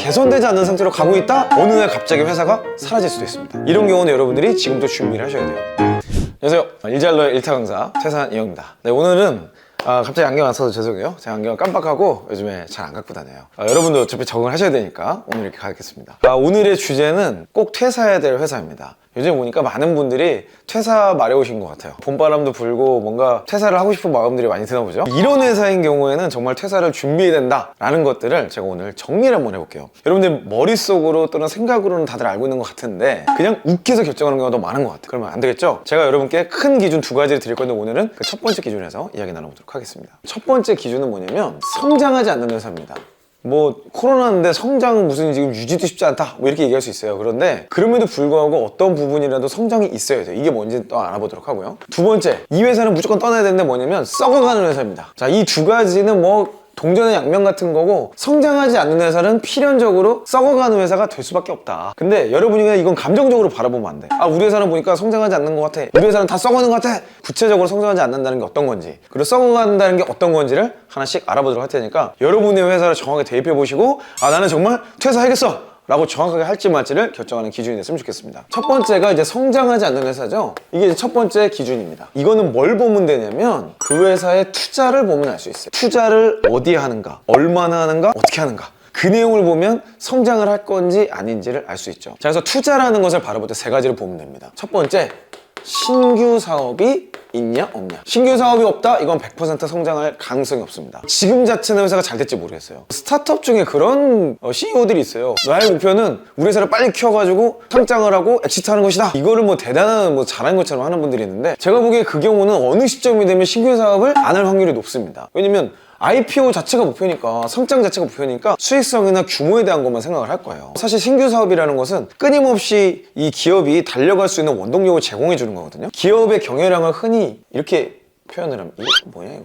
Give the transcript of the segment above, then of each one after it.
개선되지 않는 상태로 가고 있다? 어느 날 갑자기 회사가 사라질 수도 있습니다. 이런 경우는 여러분들이 지금부터 준비를 하셔야 돼요. 안녕하세요. 일잘러의 일타 강사 최상한 이형입니다. 네, 오늘은 갑자기 안경 안 써서 죄송해요. 제가 안경을 깜빡하고 요즘에 잘 안 갖고 다녀요. 여러분도 어차피 적응을 하셔야 되니까 오늘 이렇게 가겠습니다. 오늘의 주제는 꼭 퇴사해야 될 회사입니다. 요즘 보니까 많은 분들이 퇴사 마려우신 것 같아요. 봄바람도 불고 뭔가 퇴사를 하고 싶은 마음들이 많이 드나 보죠. 이런 회사인 경우에는 정말 퇴사를 준비해야 된다라는 것들을 제가 오늘 정리를 한번 해볼게요. 여러분들 머릿속으로 또는 생각으로는 다들 알고 있는 것 같은데 그냥 웃겨서 결정하는 경우가 더 많은 것 같아요. 그러면 안 되겠죠? 제가 여러분께 큰 기준 두 가지를 드릴 건데 오늘은 그 첫 번째 기준에서 이야기 나눠보도록 하겠습니다. 첫 번째 기준은 뭐냐면 성장하지 않는 회사입니다. 뭐 코로나인데 성장은 무슨 지금 유지도 쉽지 않다 뭐 이렇게 얘기할 수 있어요. 그런데 그럼에도 불구하고 어떤 부분이라도 성장이 있어야 돼요. 이게 뭔지 또 알아보도록 하고요. 두 번째, 이 회사는 무조건 떠나야 되는데 뭐냐면 썩어가는 회사입니다. 자, 이 두 가지는 뭐 동전의 양면 같은 거고, 성장하지 않는 회사는 필연적으로 썩어가는 회사가 될 수밖에 없다. 근데 여러분이 그냥 이건 감정적으로 바라보면 안 돼. 우리 회사는 보니까 성장하지 않는 것 같아, 우리 회사는 다 썩어가는 것 같아. 구체적으로 성장하지 않는다는 게 어떤 건지, 그리고 썩어간다는 게 어떤 건지를 하나씩 알아보도록 할 테니까 여러분의 회사를 정확하게 대입해 보시고 나는 정말 퇴사하겠어 라고 정확하게 할지 말지를 결정하는 기준이 됐으면 좋겠습니다. 첫 번째가 이제 성장하지 않는 회사죠. 이게 이제 첫 번째 기준입니다. 이거는 뭘 보면 되냐면 그 회사의 투자를 보면 알 수 있어요. 투자를 어디에 하는가, 얼마나 하는가, 어떻게 하는가, 그 내용을 보면 성장을 할 건지 아닌지를 알 수 있죠. 자, 그래서 투자라는 것을 바라볼 때 세 가지를 보면 됩니다. 첫 번째, 신규 사업이 있냐 없냐. 신규 사업이 없다? 이건 100% 성장할 가능성이 없습니다. 지금 자체는 회사가 잘 될지 모르겠어요. 스타트업 중에 그런 CEO들이 있어요. 나의 목표는 우리 회사를 빨리 키워가지고 상장을 하고 엑시트하는 것이다. 이거를 뭐 대단한 뭐 잘하는 것처럼 하는 분들이 있는데 제가 보기에 그 경우는 어느 시점이 되면 신규 사업을 안 할 확률이 높습니다. 왜냐면 IPO 자체가 목표니까, 성장 자체가 목표니까 수익성이나 규모에 대한 것만 생각을 할 거예요. 사실 신규 사업이라는 것은 끊임없이 이 기업이 달려갈 수 있는 원동력을 제공해 주는 거거든요. 기업의 경영량을 흔히 이렇게 표현을 하면, 이게 뭐냐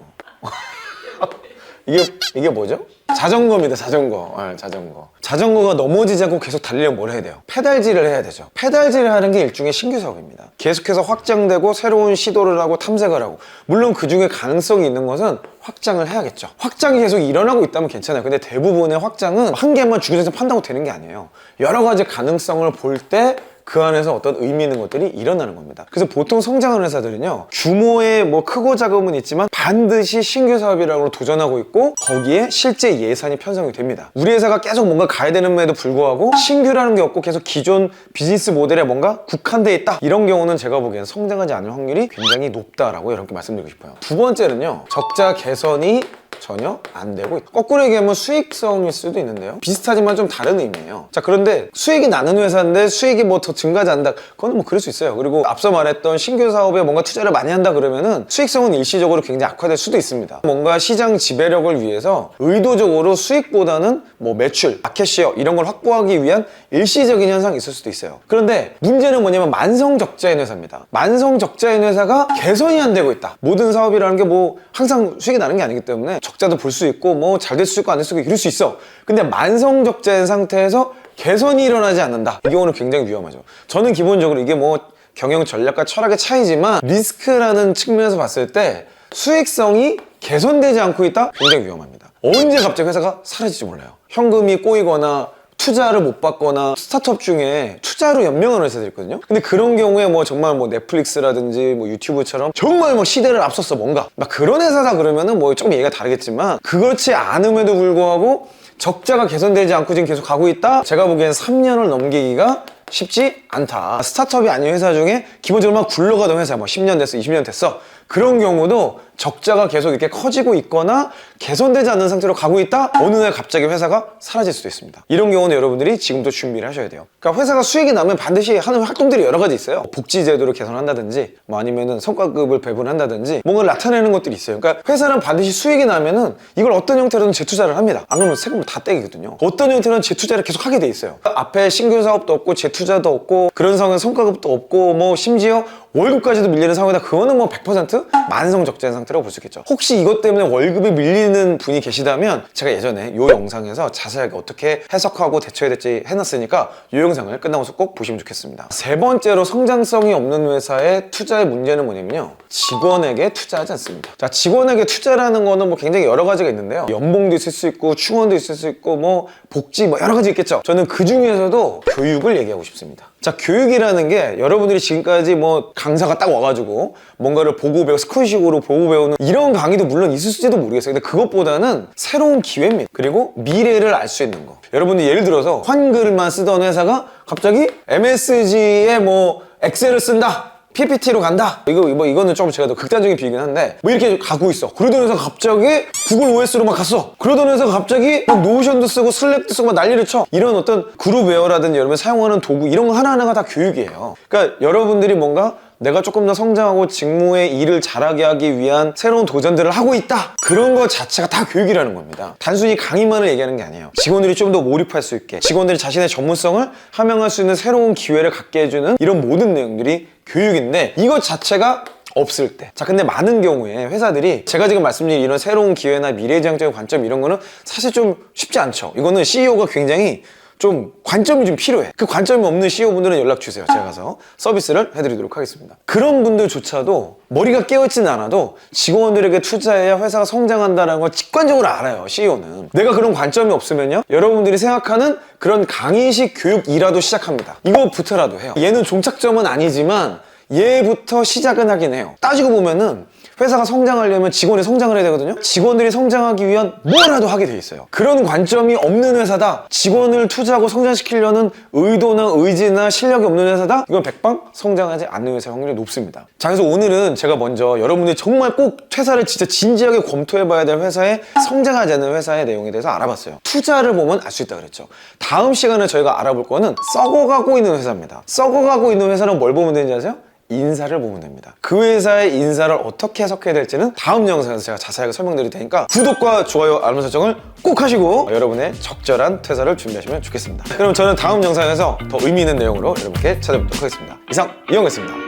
이거 이게 뭐죠? 자전거입니다. 자전거. 자전거. 자전거가 넘어지지 않고 계속 달리려면 뭘 해야 돼요? 페달질을 해야 되죠. 페달질을 하는 게 일종의 신규 사업입니다. 계속해서 확장되고 새로운 시도를 하고 탐색을 하고, 물론 그 중에 가능성이 있는 것은 확장을 해야겠죠. 확장이 계속 일어나고 있다면 괜찮아요. 근데 대부분의 확장은 한 개만 주기적으로 판다고 되는 게 아니에요. 여러 가지 가능성을 볼 때 그 안에서 어떤 의미 있는 것들이 일어나는 겁니다. 그래서 보통 성장하는 회사들은요, 규모의 뭐 크고 작음은 있지만 반드시 신규 사업이라고 도전하고 있고 거기에 실제 예산이 편성이 됩니다. 우리 회사가 계속 뭔가 가야 되는데도 불구하고 신규라는 게 없고 계속 기존 비즈니스 모델에 뭔가 국한되어 있다, 이런 경우는 제가 보기에는 성장하지 않을 확률이 굉장히 높다라고 여러분께 말씀드리고 싶어요. 두 번째는요, 적자 개선이 전혀 안 되고 있다. 거꾸로 얘기하면 수익성일 수도 있는데요, 비슷하지만 좀 다른 의미예요. 자, 그런데 수익이 나는 회사인데 수익이 뭐 더 증가하지 않는다, 그거는 뭐 그럴 수 있어요. 그리고 앞서 말했던 신규 사업에 뭔가 투자를 많이 한다 그러면은 수익성은 일시적으로 굉장히 악화될 수도 있습니다. 뭔가 시장 지배력을 위해서 의도적으로 수익보다는 뭐 매출, 마켓시어 이런 걸 확보하기 위한 일시적인 현상이 있을 수도 있어요. 그런데 문제는 뭐냐면 만성적자인 회사입니다. 만성적자인 회사가 개선이 안 되고 있다. 모든 사업이라는 게 뭐 항상 수익이 나는 게 아니기 때문에 적자도 볼 수 있고 뭐 잘 될 수 있고 안 될 수 있고 이럴 수 있어. 근데 만성적자인 상태에서 개선이 일어나지 않는다, 이 경우는 굉장히 위험하죠. 저는 기본적으로 이게 뭐 경영 전략과 철학의 차이지만 리스크라는 측면에서 봤을 때 수익성이 개선되지 않고 있다? 굉장히 위험합니다. 언제 갑자기 회사가 사라질지 몰라요. 현금이 꼬이거나 투자를 못 받거나, 스타트업 중에 투자로 연명하는 회사들이 있거든요. 근데 그런 경우에 뭐 정말 뭐 넷플릭스라든지 뭐 유튜브처럼 정말 뭐 시대를 앞섰어 뭔가 막 그런 회사다 그러면은 뭐 조금 얘기가 다르겠지만, 그렇지 않음에도 불구하고 적자가 개선되지 않고 지금 계속 가고 있다? 제가 보기엔 3년을 넘기기가 쉽지 않다. 스타트업이 아닌 회사 중에 기본적으로 막 굴러가던 회사, 뭐 10년 됐어 20년 됐어, 그런 경우도 적자가 계속 이렇게 커지고 있거나 개선되지 않는 상태로 가고 있다? 어느 날 갑자기 회사가 사라질 수도 있습니다. 이런 경우는 여러분들이 지금부터 준비를 하셔야 돼요. 그러니까 회사가 수익이 나면 반드시 하는 활동들이 여러 가지 있어요. 복지 제도를 개선한다든지 뭐 아니면은 성과급을 배분한다든지 뭔가를 나타내는 것들이 있어요. 그러니까 회사는 반드시 수익이 나면은 이걸 어떤 형태로든 재투자를 합니다. 안 그러면 세금을 다 떼기거든요. 어떤 형태로는 재투자를 계속 하게 돼 있어요. 앞에 신규 사업도 없고 재투자도 없고 그런 상황에 성과급도 없고 뭐 심지어 월급까지도 밀리는 상황이다. 그거는 뭐 100% 만성 적자인 상태라고 볼 수 있겠죠. 혹시 이것 때문에 월급이 밀리는 분이 계시다면 제가 예전에 이 영상에서 자세하게 어떻게 해석하고 대처해야 될지 해놨으니까 이 영상을 끝나고서 꼭 보시면 좋겠습니다. 세 번째로 성장성이 없는 회사의 투자의 문제는 뭐냐면요, 직원에게 투자하지 않습니다. 자, 직원에게 투자라는 거는 뭐 굉장히 여러 가지가 있는데요. 연봉도 있을 수 있고 충원도 있을 수 있고 뭐 복지 뭐 여러 가지 있겠죠. 저는 그 중에서도 교육을 얘기하고 싶습니다. 자, 교육이라는 게 여러분들이 지금까지 뭐 강사가 딱 와가지고 뭔가를 보고 배워 스쿨식으로 보고 배우는 이런 강의도 물론 있을지도 모르겠어요. 근데 그것보다는 새로운 기회입니다. 그리고 미래를 알 수 있는 거. 여러분들 예를 들어서 한글만 쓰던 회사가 갑자기 MSG에 뭐 엑셀을 쓴다, PPT로 간다. 이거는 좀 제가 더 극단적인 비유긴 한데 뭐 이렇게 가고 있어. 그러던 회사가 갑자기 구글 OS로 막 갔어. 그러던 회사가 갑자기 막 노션도 쓰고 슬랙도 쓰고 막 난리를 쳐. 이런 어떤 그룹웨어라든지 여러분 사용하는 도구 이런 거 하나하나가 다 교육이에요. 그러니까 여러분들이 뭔가 내가 조금 더 성장하고 직무의 일을 잘하게 하기 위한 새로운 도전들을 하고 있다. 그런 것 자체가 다 교육이라는 겁니다. 단순히 강의만을 얘기하는 게 아니에요. 직원들이 좀 더 몰입할 수 있게, 직원들이 자신의 전문성을 함양할 수 있는 새로운 기회를 갖게 해주는 이런 모든 내용들이 교육인데 이것 자체가 없을 때. 자, 근데 많은 경우에 회사들이 제가 지금 말씀드린 이런 새로운 기회나 미래지향적인 관점 이런 거는 사실 좀 쉽지 않죠. 이거는 CEO가 굉장히 좀 관점이 좀 필요해. 그 관점이 없는 CEO분들은 연락 주세요. 제가 가서 서비스를 해드리도록 하겠습니다. 그런 분들조차도 머리가 깨어있지는 않아도 직원들에게 투자해야 회사가 성장한다는 걸 직관적으로 알아요. CEO는. 내가 그런 관점이 없으면요, 여러분들이 생각하는 그런 강의식 교육이라도 시작합니다. 이거부터라도 해요. 얘는 종착점은 아니지만 얘부터 시작은 하긴 해요. 따지고 보면은 회사가 성장하려면 직원이 성장을 해야 되거든요. 직원들이 성장하기 위한 뭐라도 하게 돼 있어요. 그런 관점이 없는 회사다, 직원을 투자하고 성장시키려는 의도나 의지나 실력이 없는 회사다, 이건 백방 성장하지 않는 회사의 확률이 높습니다. 자, 그래서 오늘은 제가 먼저 여러분들이 정말 꼭 퇴사를 진짜 진지하게 검토해 봐야 될 회사의 성장하지 않는 회사의 내용에 대해서 알아봤어요. 투자를 보면 알 수 있다 그랬죠. 다음 시간에 저희가 알아볼 거는 썩어가고 있는 회사입니다. 썩어가고 있는 회사는 뭘 보면 되는지 아세요? 인사를 보면 됩니다. 그 회사의 인사를 어떻게 해석해야 될지는 다음 영상에서 제가 자세하게 설명드릴 테니까 구독과 좋아요, 알람 설정을 꼭 하시고 여러분의 적절한 퇴사를 준비하시면 좋겠습니다. 그럼 저는 다음 영상에서 더 의미 있는 내용으로 여러분께 찾아뵙도록 하겠습니다. 이상 이영구였습니다.